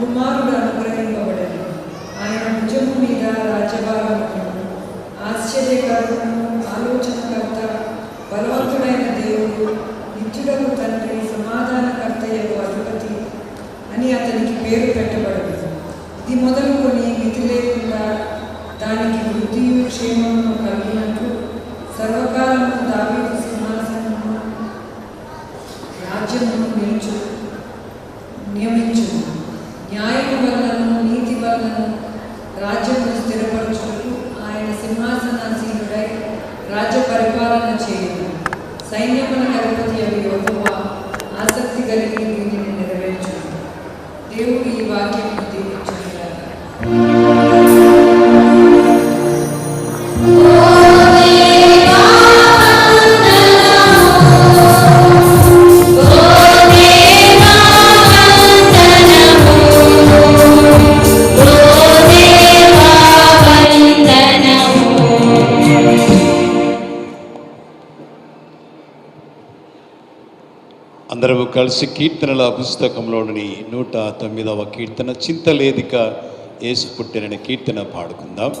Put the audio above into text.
కుమారుడు అనుగ్రహింపబడెను. ఆయన భుజము మీద రాజ్యభారమును. ఆశ్చర్యకరుడును, ఆలోచనకర్త, బలవంతుడైన దేవుడు, నిత్యుడకు తండ్రి, సమాధానకర్తయకు అధిపతి అని అతనికి పేరు పెట్టబడదు. ఇది మొదలుకొని మితి లేకుండా దానికి వృద్ధియు క్షేమము కలిగినట్లు సర్వకాలము దావీదు సింహాసనము రాజ్యమును నియమించు. న్యాయము వలనను నీతి వలనను రాజ్యమును స్థిరపరచుటకు ఆయన సింహాసనాసీనుడై రాజ్య పరిపాలన చేయును. సైన్యములకు అధిపతి అవి యెహోవా ఆసక్తి కలిగి వీటిని నెరవేర్చు. దేవుడు ఈ వాక్యమును దీవించుగాక. అందరూ కలిసి కీర్తనల పుస్తకంలోని 109వ కీర్తన చింతలేదిక యేసు పుట్టినని కీర్తన పాడుకుందాం.